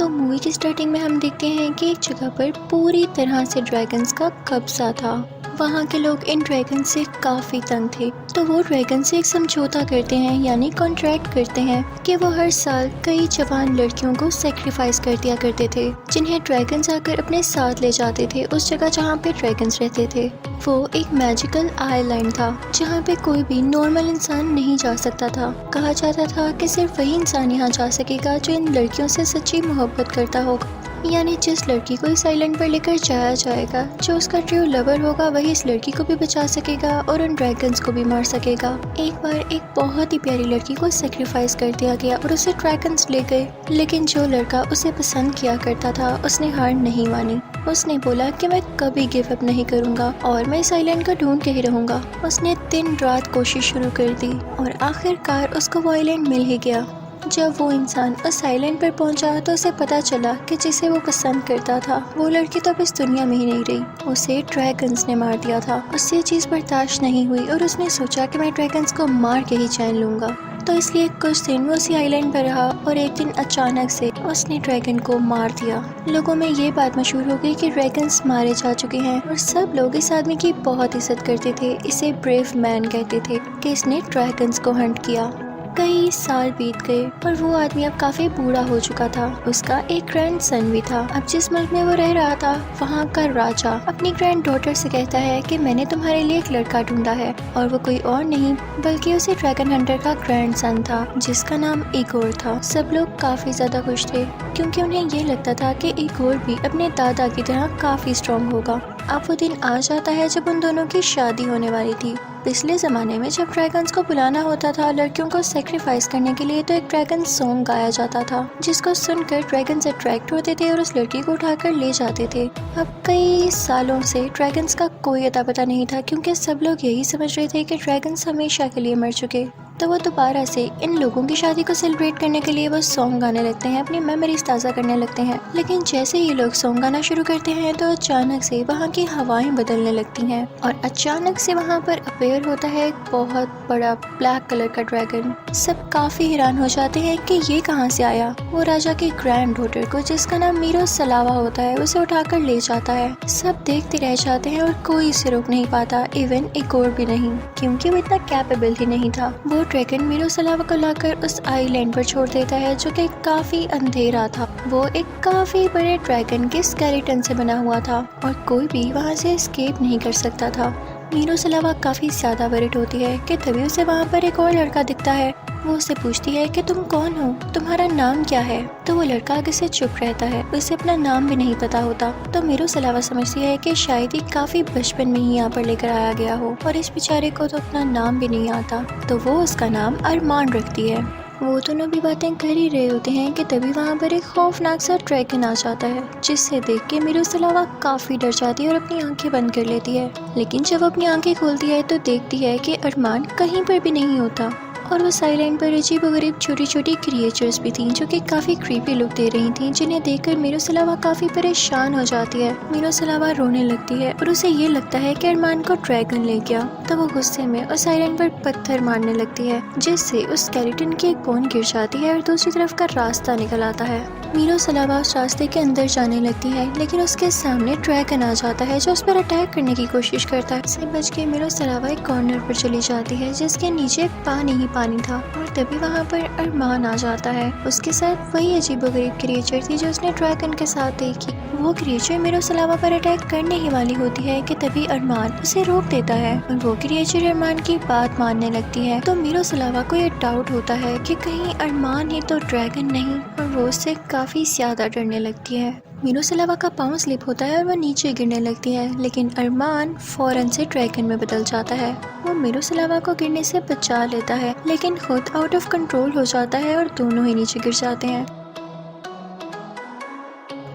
تو مووی کی سٹارٹنگ میں ہم دیکھتے ہیں کہ ایک جگہ پر پوری طرح سے ڈریگنز کا قبضہ تھا۔ وہاں کے لوگ ان ڈریگن سے کافی تنگ تھے، تو وہ ڈریگن سے ایک سمجھوتا کرتے ہیں، یعنی کانٹریکٹ کرتے ہیں کہ وہ ہر سال کئی جوان لڑکیوں کو سیکریفائس کر دیا کرتے تھے، جنہیں ڈریگنز آ کر اپنے ساتھ لے جاتے تھے اس جگہ جہاں پہ ڈریگنز رہتے تھے۔ وہ ایک میجیکل آئی لینڈ تھا جہاں پہ کوئی بھی نارمل انسان نہیں جا سکتا تھا۔ کہا جاتا تھا کہ صرف وہی انسان یہاں جا سکے گا جو ان لڑکیوں سے سچی محبت کرتا ہوگا، یعنی جس لڑکی کو اس آئی لینڈ پر لے کر جایا جائے گا، جو اس کا ٹرو لور ہوگا، وہی اس لڑکی کو بھی بچا سکے گا اور ان ڈریگنز کو بھی مار سکے گا۔ ایک بار ایک بہت ہی پیاری لڑکی کو سیکریفائس کر دیا گیا اور اسے ڈریگنز لے گئے، لیکن جو لڑکا اسے پسند کیا کرتا تھا اس نے ہار نہیں مانی۔ اس نے بولا کہ میں کبھی گیو اپ نہیں کروں گا اور میں اس آئی لینڈ کو ڈھونڈ کے ہی رہوں گا۔ اس نے دن رات کوشش شروع کر دی اور آخر کار اس کو وہ آئی لینڈ مل ہی گیا۔ جب وہ انسان اس آئی لینڈ پر پہنچا تو اسے پتا چلا کہ جسے وہ پسند کرتا تھا وہ لڑکی تو اب اس دنیا میں ہی نہیں رہی، اسے ڈریگنز نے مار دیا تھا۔ اس سے یہ چیز برداشت نہیں ہوئی اور اس نے سوچا کہ میں ڈریگنز کو مار کے ہی چین لوں گا، تو اس لیے کچھ دن وہ اسی آئی لینڈ پر رہا اور ایک دن اچانک سے اس نے ڈریگن کو مار دیا۔ لوگوں میں یہ بات مشہور ہو گئی کہ ڈریگنز مارے جا چکے ہیں اور سب لوگ اس آدمی کی بہت عزت کرتے تھے، اسے بریو مین کہتے تھے کہ اس نے ڈریگنز کو ہنٹ کیا۔ کئی سال بیت گئے اور وہ آدمی اب کافی بوڑھا ہو چکا تھا۔ اس کا ایک گرینڈ سن بھی تھا۔ اب جس ملک میں وہ رہ رہا تھا وہاں کا راجا اپنی گرینڈ ڈاٹر سے کہتا ہے کہ میں نے تمہارے لیے ایک لڑکا ڈھونڈا ہے، اور وہ کوئی اور نہیں بلکہ اسی ڈریگن ہنٹر کا گرینڈ سن تھا جس کا نام ایگور تھا۔ سب لوگ کافی زیادہ خوش تھے کیونکہ انہیں یہ لگتا تھا کہ ایگور بھی اپنے دادا کی طرح کافی اسٹرانگ ہوگا۔ اب وہ دن آ جاتا ہے جب ان دونوں کی شادی ہونے والی تھی۔ پچھلے زمانے میں جب ڈریگنز کو بلانا ہوتا تھا لڑکیوں کو سیکریفائس کرنے کے لیے، تو ایک ڈریگن سانگ گایا جاتا تھا جس کو سن کر ڈریگنز اٹریکٹ ہوتے تھے اور اس لڑکی کو اٹھا کر لے جاتے تھے۔ اب کئی سالوں سے ڈریگنز کا کوئی اتا پتہ نہیں تھا کیونکہ سب لوگ یہی سمجھ رہے تھے کہ ڈریگنز ہمیشہ کے لیے مر چکے۔ تو وہ دوبارہ سے ان لوگوں کی شادی کو سیلیبریٹ کرنے کے لیے وہ سانگ گانے لگتے ہیں، اپنی میموریز تازہ کرنے لگتے ہیں۔ لیکن جیسے یہ لوگ سانگ گانا شروع کرتے ہیں تو اچانک سے وہاں کی ہوائیں بدلنے لگتی ہیں اور اچانک سے وہاں پر اپیئر ہوتا ہے ایک بہت بڑا بلیک کلر کا ڈریگن۔ سب کافی حیران ہو جاتے ہیں کہ یہ کہاں سے آیا۔ وہ راجا کی گرینڈ ڈاٹر کو، جس کا نام میرو سلاوا ہوتا ہے، اسے اٹھا کر لے جاتا ہے۔ سب دیکھتے رہ جاتے ہیں اور کوئی اسے روک نہیں پاتا، ایون ایگور بھی نہیں، کیونکہ وہ اتنا کیپیبل ہی نہیں تھا۔ وہ ڈریگن میرو سلاوا کو لا کر اس آئی لینڈ پر چھوڑ دیتا ہے جو کہ کافی اندھیرا تھا۔ وہ ایک کافی بڑے ڈریگن کے اسکیلیٹن سے بنا ہوا تھا اور کوئی بھی وہاں سے اسکیپ نہیں کر سکتا تھا۔ میرو سلاوا کافی زیادہ ورٹ ہوتی ہے کہ تبھی اسے وہاں پر ایک اور لڑکا دکھتا ہے۔ وہ اسے پوچھتی ہے کہ تم کون ہو، تمہارا نام کیا ہے؟ تو وہ لڑکا آگے سے چپ رہتا ہے، اسے اپنا نام بھی نہیں پتا ہوتا۔ تو میرو سلاوا سمجھتی ہے کہ شاید ہی کافی بچپن میں ہی یہاں پر لے کر آیا گیا ہو اور اس بیچارے کو تو اپنا نام بھی نہیں آتا، تو وہ اس کا نام ارمان رکھتی ہے۔ وہ دونوں بھی باتیں کر ہی رہے ہوتے ہیں کہ تبھی وہاں پر ایک خوفناک سا ڈریگن آ جاتا ہے، جس سے دیکھ کے میرو سلاوا کافی ڈر جاتی ہے اور اپنی آنکھیں بند کر لیتی ہے۔ لیکن جب وہ اپنی آنکھیں کھولتی ہے تو دیکھتی ہے کہ ارمان کہیں پر بھی نہیں ہوتا، اور اس آئی لینڈ پر عجیب و غریب چھوٹی چھوٹی کریچرز بھی تھیں جو کہ کافی کریپی لک دے رہی تھیں، جنہیں دیکھ کر میرو سلاوا کافی پریشان ہو جاتی ہے۔ میرو سلاوا رونے لگتی ہے اور اسے یہ لگتا ہے کہ ارمان کو ڈریگن لے گیا، تو وہ غصے میں اس آئی لینڈ پر پتھر مارنے لگتی ہے، جس سے اس اسکیلیٹن کی ایک بون گر جاتی ہے اور دوسری طرف کا راستہ نکل آتا ہے۔ میرو سلاوا اس راستے کے اندر جانے لگتی ہے لیکن اس کے سامنے ڈریگن آ جاتا ہے جو اس پر اٹیک کرنے کی کوشش کرتا ہے۔ اس سے بچ کے میرو سلاوا ایک کارنر پر چلی جاتی ہے جس کے نیچے پانی ہی پانی تھا، اور تبھی وہاں پر ارمان آ جاتا ہے۔ اس کے ساتھ وہی عجیب و غریب کریچر تھی جو اس نے ڈریگن کے ساتھ دیکھی۔ وہ کریچر میرو سلاوا پر اٹیک کرنے ہی والی ہوتی ہے کہ تبھی ارمان اسے روک دیتا ہے اور وہ کریچر ارمان کی بات ماننے لگتی ہے۔ تو میرو سلاوا کو یہ ڈاؤٹ ہوتا ہے کہ کہیں ارمان ہی تو ڈریگن نہیں، اور وہ اس سے کافی زیادہ ڈرنے لگتی ہے۔ میرو سلاوا کا پاؤں سلپ ہوتا ہے اور وہ نیچے گرنے لگتی ہے، لیکن ارمان فوراً سے ڈریگن میں بدل جاتا ہے۔ وہ میرو سلاوا کو گرنے سے بچا لیتا ہے لیکن خود آؤٹ آف کنٹرول ہو جاتا ہے اور دونوں ہی نیچے گر جاتے ہیں۔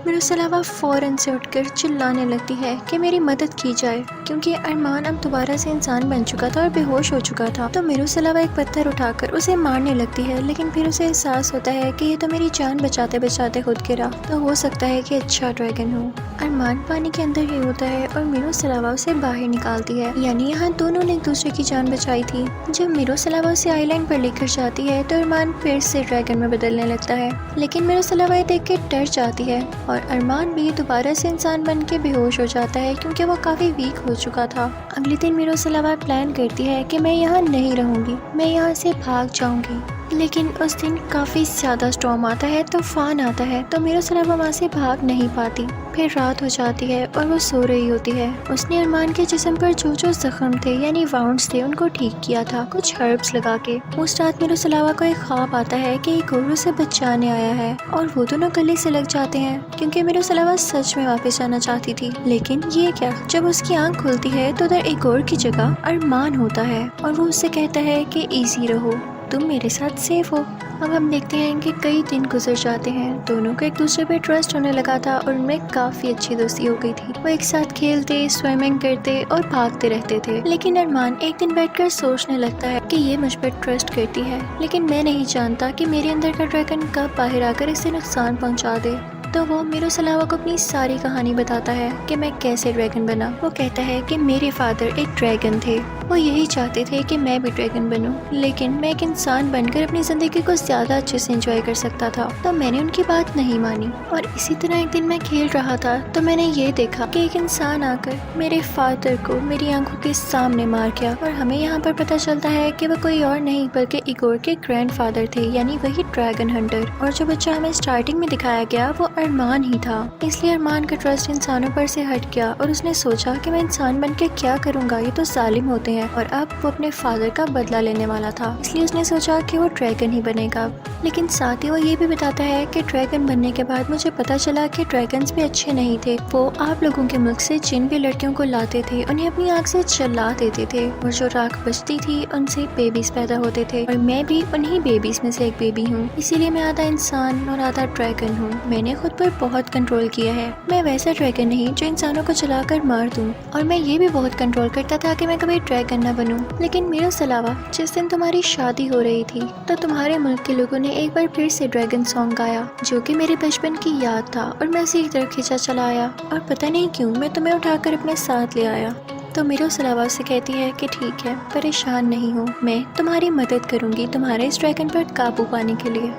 मिरुसलावा फौरन से उठकर चिल्लाने लगती है कि मेरी मदद की जाए, क्योंकि अरमान अब दोबारा से इंसान बन चुका था और बेहोश हो चुका था। तो मिरुसलावा एक पत्थर उठाकर उसे मारने लगती है, लेकिन फिर उसे एहसास होता है कि ये तो मेरी जान बचाते बचाते खुद गिरा, तो हो सकता है कि अच्छा ड्रैगन हो। अरमान पानी के अंदर ही होता है और मिरुसलावा उसे बाहर निकालती है, यानी यहाँ दोनों ने एक दूसरे की जान बचाई थी। जब मिरुसलावा उसे आइलैंड पर लेकर जाती है तो अरमान फिर से ड्रैगन में बदलने लगता है, लेकिन मिरुसलावा ये देख के डर जाती है और अरमान भी दोबारा से इंसान बन के बेहोश हो जाता है, क्योंकि वो काफी वीक हो चुका था। अगले दिन मिरुसलावा प्लान करती है कि मैं यहाँ नहीं रहूंगी, मैं यहाँ से भाग जाऊंगी। लेकिन उस दिन काफी ज्यादा स्टॉर्म आता है, तूफान आता है, तो मिरुसलावा वहाँ से भाग नहीं पाती। फिर रात हो जाती है और वो सो रही होती है। उसने अरमान के जिस्म पर जो जो जख्म थे यानी वाउंड्स थे उनको ठीक किया था कुछ हर्ब्स लगा के। उस रात मिरुसलावा को एक ख्वाब आता है कि एक और उसे बचाने आया है और वो दोनों गले से लग जाते हैं, क्योंकि मिरुसलावा सच में वापस जाना चाहती थी। लेकिन ये क्या, जब उसकी आंख खुलती है तो उधर एक और की जगह अरमान होता है और वो उससे कहता है कि इजी रहो, तुम मेरे साथ सेफ हो। अब हम देखते हैं कि कई दिन गुजर जाते हैं। दोनों को एक दूसरे पे ट्रस्ट होने लगा था और उनमें काफी अच्छी दोस्ती हो गई थी। वो एक साथ खेलते, स्विमिंग करते और भागते रहते थे। लेकिन अरमान एक दिन बैठकर सोचने लगता है कि ये मुझ पर ट्रस्ट करती है, लेकिन मैं नहीं जानता कि मेरे अंदर का ड्रैगन कब बाहर आकर इसे नुकसान पहुंचा दे। तो वो मिरुसलावा को अपनी सारी कहानी बताता है कि मैं कैसे ड्रैगन बना। वो कहता है कि मेरे फादर एक ड्रैगन थे, वो यही चाहते थे कि मैं भी ड्रैगन बनूं, लेकिन मैं एक इंसान बनकर अपनी जिंदगी को ज्यादा अच्छे से एंजॉय कर सकता था, तो मैंने उनकी बात नहीं मानी। और इसी तरह एक दिन मैं खेल रहा था तो मैंने ये देखा कि एक इंसान आकर मेरे फादर को मेरी आंखों के सामने मार गया। और हमें यहाँ पर पता चलता है कि वो कोई और नहीं बल्कि इगोर के ग्रैंडफादर थे, यानी वही ड्रैगन हंटर। और जो बच्चा हमें स्टार्टिंग में दिखाया गया वो अरमान ही था। इसलिए अरमान का ट्रस्ट इंसानों पर से हट गया और उसने सोचा कि मैं इंसान बन के क्या करूँगा, ये तो जालिम होते हैं। और अब वो अपने फादर का बदला लेने वाला था, इसलिए उसने सोचा कि वो ड्रैगन ही बनेगा। लेकिन साथ ही वो ये भी बताता है कि ड्रैगन बनने के बाद मुझे पता चला कि ड्रैगन्स भी अच्छे नहीं थे। वो आप लोगों के मुल्क से जिन भी लड़कियों को लाते थे उन्हें अपनी आँख से जला देते थे, और जो राख बचती थी उनसे बेबीज पैदा होते थे। और मैं भी उन्हीं बेबीज में से एक बेबी हूँ, इसीलिए मैं आधा इंसान और आधा ड्रैगन हूँ। मैंने खुद पर बहुत कंट्रोल किया है। मैं वैसा ड्रैगन नहीं जो इंसानों को जलाकर मार दूं, और मैं ये भी बहुत कंट्रोल करता था कि मैं कभी ड्रैगन न बनूं। लेकिन मिरुसलावा, जिस दिन तुम्हारी शादी हो रही थी तो तुम्हारे मुल्क के लोगों ने एक बार फिर से ड्रैगन सॉन्ग गाया, जो कि मेरे बचपन की याद था, और मैं उसी की तरफ खींचा चला आया, और पता नहीं क्यों मैं तुम्हें उठाकर अपने साथ ले आया। तो मिरुसलावा से कहती है कि ठीक है, परेशान नहीं हो, मैं तुम्हारी मदद करूंगी तुम्हारे इस ड्रैगन पर काबू पाने के लिए।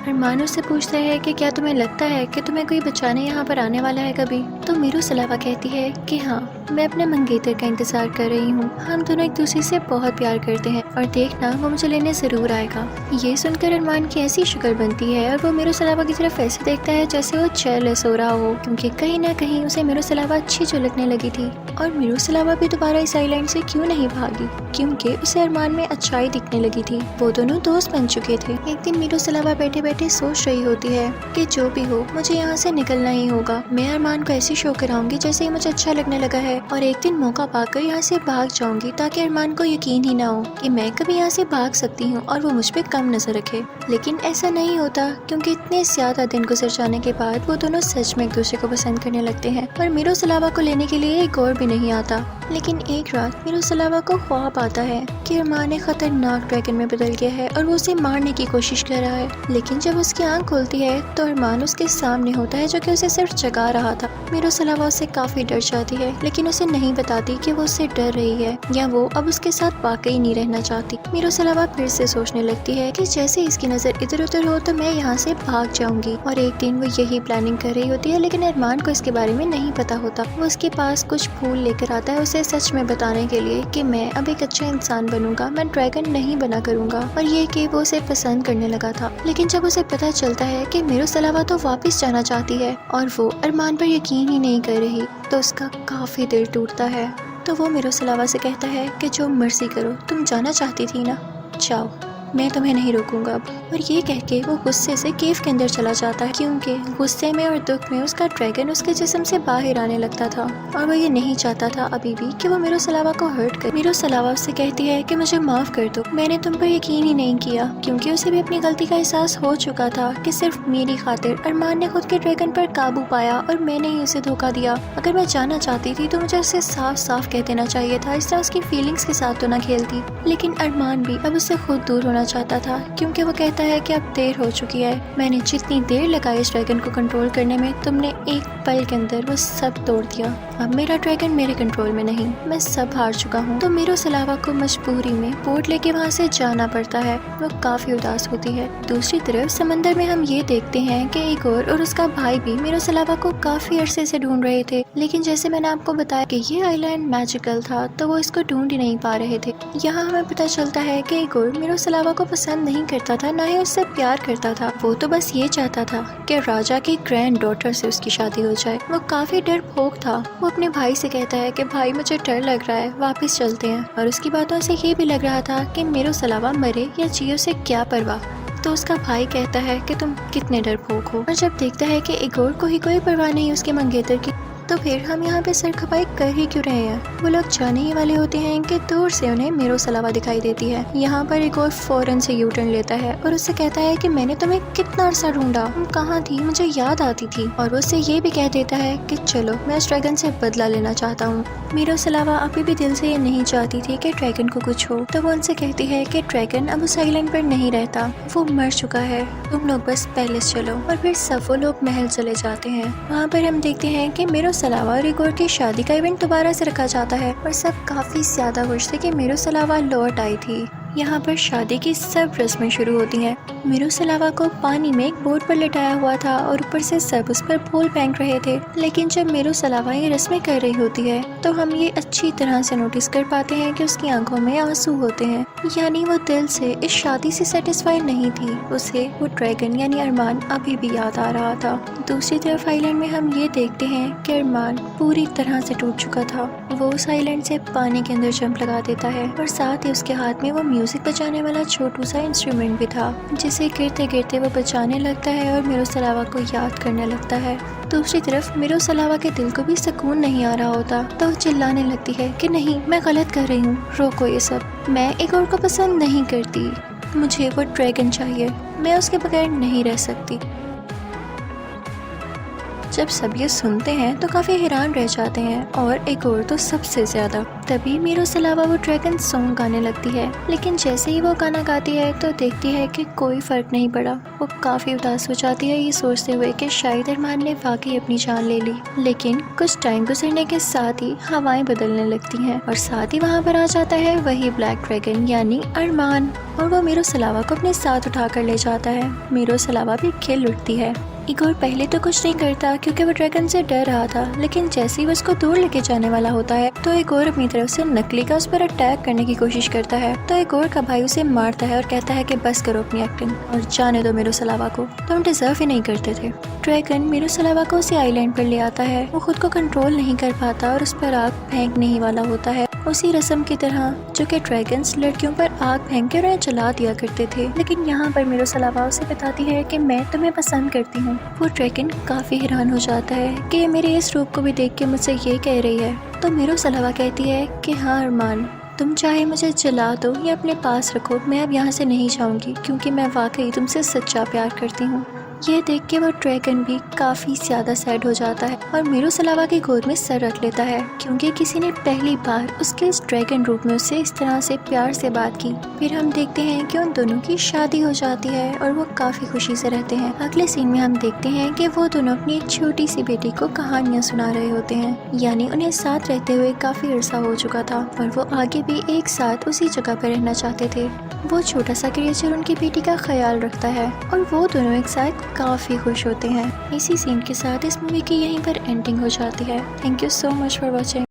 अरमान उससे पूछता है कि क्या तुम्हें लगता है कि तुम्हें कोई बचाने यहाँ पर आने वाला है कभी? तो मिरुसलावा कहती है कि हाँ, मैं अपने मंगेतर का इंतजार कर रही हूँ। हम दोनों एक दूसरे से बहुत प्यार करते हैं और देखना वो मुझे लेने जरूर आएगा। ये सुनकर अरमान की ऐसी शक्ल बनती है और वो मिरुसलावा की तरफ ऐसे देखता है जैसे वो जेलस हो रहा हो, क्योंकि कहीं ना कहीं उसे मिरुसलावा अच्छी जो लगने लगी थी। और मिरुसलावा भी दोबारा इस आइलैंड से क्यों नहीं भागी, क्योंकि उसे अरमान में अच्छाई दिखने लगी थी। वो दोनों दोस्त बन चुके थे। एक दिन मिरुसलावा बैठे बैठे सोच रही होती है कि जो भी हो मुझे यहाँ से निकलना ही होगा। मैं अरमान को ऐसी शो कराऊंगी जैसे ही मुझे अच्छा लगने लगा है, और एक दिन मौका पाकर यहाँ से भाग जाऊंगी ताकि अरमान को यकीन ही ना हो कि मैं कभी यहाँ से भाग सकती हूँ और वो मुझ पे कम नजर रखे। लेकिन ऐसा नहीं होता, क्योंकि इतने ज्यादा दिन गुजर जाने के बाद वो दोनों सच में एक दूसरे को पसंद करने लगते हैं। और मिरुसलावा को लेने के लिए एक और भी नहीं आता। लेकिन एक रात मिरुसलावा को ख्वाब आता है कि अरमान एक खतरनाक ड्रैगन में बदल गया है और वो उसे मारने की कोशिश कर रहा है। लेकिन जब उसकी आंख खुलती है तो अरमान उसके सामने होता है, जो कि उसे सिर्फ जगा रहा था। मिरुसलावा उससे काफी डर जाती है, लेकिन उसे नहीं बताती कि वो उससे डर रही है या वो अब उसके साथ वाकई नहीं रहना चाहती। मिरुसलावा फिर से सोचने लगती है कि जैसे इसकी नजर इधर उधर हो तो मैं यहाँ से भाग जाऊंगी। और एक दिन वो यही प्लानिंग कर रही होती है, लेकिन अरमान को इसके बारे में नहीं पता होता। वो उसके पास कुछ फूल लेकर आता है उसे सच में बताने के लिए कि मैं अब एक अच्छा इंसान बनूंगा, मैं ड्रैगन नहीं बना करूंगा। और ये कि वो उसे पसंद करने लगा था। लेकिन जब उसे पता चलता है कि मिरुसलावा तो वापस जाना चाहती है और वो अरमान पर यकीन ही नहीं कर रही, तो उसका काफी दिल टूटता है। तो वो मिरुसलावा से कहता है कि जो मर्जी करो, तुम जाना चाहती थी ना, जाओ। मैं तुम्हें नहीं रोकूंगा अब। और ये कह के वो गुस्से से केव के अंदर चला जाता है, क्योंकि गुस्से में और दुख में उसका ड्रैगन उसके जिस्म से बाहर आने लगता था और वो ये नहीं चाहता था अभी भी कि वो मिरोस्लावा को हर्ट करे। मिरोस्लावा उससे कहती है कि मुझे माफ कर दो, मैंने तुम पर यकीन ही नहीं किया, क्योंकि उसे भी अपनी गलती का एहसास हो चुका था कि सिर्फ मेरी खातिर अरमान ने खुद के ड्रैगन पर काबू पाया और मैंने ही उसे धोखा दिया। अगर मैं जाना चाहती थी तो मुझे उसे साफ साफ कह देना चाहिए था, इस तरह उसकी फीलिंग्स के साथ तो ना खेलती। लेकिन अरमान भी अब उससे खुद दूर होना चाहता था, क्योंकि वो कहता है कि अब देर हो चुकी है, मैंने जितनी देर लगाई इस ड्रैगन को कंट्रोल करने में, तुमने एक पल के अंदर वो सब तोड़ दिया। अब मेरा ड्रैगन मेरे कंट्रोल में नहीं, मैं सब हार चुका हूँ। तो मिरोस्लावा को मजबूरी में बोट लेके वहाँ से जाना पड़ता है। वो काफी उदास होती है। दूसरी तरफ समंदर में हम ये देखते हैं कि इगोर और उसका भाई भी मिरोस्लावा को काफी अरसे से ढूंढ रहे थे, लेकिन जैसे मैंने आपको बताया कि ये आइलैंड मैजिकल था तो वो इसको ढूंढ ही नहीं पा रहे थे। यहाँ हमें पता चलता है कि इगोर मिरोस्लावा को पसंद नहीं करता था, ना ही उससे प्यार करता था। वो तो बस ये चाहता था कि राजा की ग्रैंड डॉटर से उसकी शादी हो जाए। वो काफी डरपोक था। वो अपने भाई से कहता है कि भाई मुझे डर लग रहा है, वापस चलते हैं। और उसकी बातों से ये भी लग रहा था कि मिरोस्लावा मरे या जिए उसे क्या परवाह। तो उसका भाई कहता है कि तुम कितने डरपोक हो। और जब देखता है कि इगोर को ही कोई परवाह नहीं उसके मंगेतर की, तो फिर हम यहाँ पे सर खपाई कर ही क्यों रहे हैं। वो लोग जाने ही वाले होते हैं कि दूर से उन्हें मिरोस्लावा दिखाई देती है। यहाँ पर इगोर फौरन से यू टर्न लेता है और उससे कहता है कि मैंने तुम्हें कितना अरसा ढूंढा, तुम कहाँ थी, मुझे याद आती थी। और वो उससे ये भी कह देता है कि चलो मैं इस ड्रैगन से बदला लेना चाहता हूँ। मिरोस्लावा अभी भी दिल से ये नहीं चाहती थी कि ड्रैगन को कुछ हो, तो वो उनसे कहती है कि ड्रैगन अब उस आइलैंड पर नहीं रहता, वो मर चुका है, तुम लोग बस पैलेस चलो। और फिर सब वो लोग महल चले जाते हैं। वहाँ पर हम देखते हैं कि मिरोस्लावा और इगोर की शादी का इवेंट दोबारा से रखा जाता है और सब काफी ज्यादा खुश थे कि मिरोस्लावा लौट आई थी। यहाँ पर शादी की सब रस्में शुरू होती हैं। मिरोस्लावा को पानी में एक बोट पर लिटाया हुआ था और ऊपर से सब उस पर फूल फेंक रहे थे। लेकिन जब मिरोस्लावा ये रस्में कर रही होती है तो हम ये अच्छी तरह से नोटिस कर पाते हैं कि उसकी आंखों में आंसू होते हैं, यानी वो दिल से इस शादी से सेटिस्फाइड नहीं थी। उसे वो ड्रैगन यानी अरमान अभी भी याद आ रहा था। दूसरी तरफ आइलैंड में हम ये देखते हैं कि अरमान पूरी तरह से टूट चुका था। वो उस आइलैंड से पानी के अंदर जंप लगा देता है और साथ ही उसके हाथ में वो म्यूजिक बजाने वाला छोटू सा इंस्ट्रूमेंट भी था, जिसे गिरते गिरते वो बजाने लगता है और मिरोस्लावा को याद करने लगता है। दूसरी तरफ मिरोस्लावा के दिल को भी सुकून नहीं आ रहा होता, तो वो चिल्लाने लगती है कि नहीं, मैं गलत कर रही हूँ, रोको ये सब, मैं इगोर को पसंद नहीं करती, मुझे वो ड्रैगन चाहिए, मैं उसके बगैर नहीं रह सकती। जब सब ये सुनते हैं तो काफी हैरान रह जाते हैं, और इगोर तो सबसे ज्यादा। तभी मिरोस्लावा वो ड्रैगन सॉन्ग गाने लगती है, लेकिन जैसे ही वो गाना गाती है तो देखती है कि कोई फर्क नहीं पड़ा। वो काफी उदास हो जाती है ये सोचते हुए कि शायद अरमान ने वाकई अपनी जान ले ली। लेकिन कुछ टाइम गुजरने के साथ ही हवाएं बदलने लगती हैं और साथ ही वहाँ पर आ जाता है वही ब्लैक ड्रैगन यानी अरमान, और वो मिरोस्लावा को अपने साथ उठा कर ले जाता है। मिरोस्लावा भी खिल उठती है। इगोर पहले तो कुछ नहीं करता क्योंकि वो ड्रैगन से डर रहा था, लेकिन जैसे ही वो उसको दूर लेके जाने वाला होता है तो इगोर अपनी तरफ से नकली का उस पर अटैक करने की कोशिश करता है। तो इगोर का भाई उसे मारता है और कहता है कि बस करो अपनी एक्टिंग और जाने दो मिरोस्लावा को, तुम डिजर्व ही नहीं करते थे। ड्रैगन मिरोस्लावा को उसी आइलैंड पर ले आता है। वो खुद को कंट्रोल नहीं कर पाता और उस पर आग फेंकने ही वाला होता है, उसी रस्म की तरह जो कि ड्रैगन्स लड़कियों पर आग फेंक कर उन्हें जला दिया करते थे। लेकिन यहाँ पर मिरोस्लावा उसे बताती है कि मैं तुम्हें पसंद करती हूँ। वो ड्रैगन काफी हैरान हो जाता है कि मेरे इस रूप को भी देख के मुझसे ये कह रही है। तो मिरोस्लावा कहती है कि हाँ अरमान, तुम चाहे मुझे जला दो या अपने पास रखो, मैं अब यहाँ से नहीं जाऊंगी क्योंकि मैं वाकई तुमसे सच्चा प्यार करती हूँ। ये देख के वो ड्रैगन भी काफी ज्यादा सैड हो जाता है और मिरोस्लावा की गोद में सर रख लेता है, क्योंकि किसी ने पहली बार उसके इस ड्रैगन रूप में उससे इस तरह से प्यार से बात की। फिर हम देखते हैं कि उन दोनों की शादी हो जाती है और वो काफी खुशी से रहते हैं। अगले सीन में हम देखते हैं कि वो दोनों अपनी एक छोटी सी बेटी को कहानियां सुना रहे होते हैं, यानी उन्हें साथ रहते हुए काफी अरसा हो चुका था और वो आगे भी एक साथ उसी जगह पर रहना चाहते थे। वो छोटा सा क्रिएचर उनकी बेटी का ख्याल रखता है और वो दोनों एक साथ काफी खुश होते हैं। इसी सीन के साथ इस मूवी की यहीं पर एंडिंग हो जाती है। Thank you so much for watching.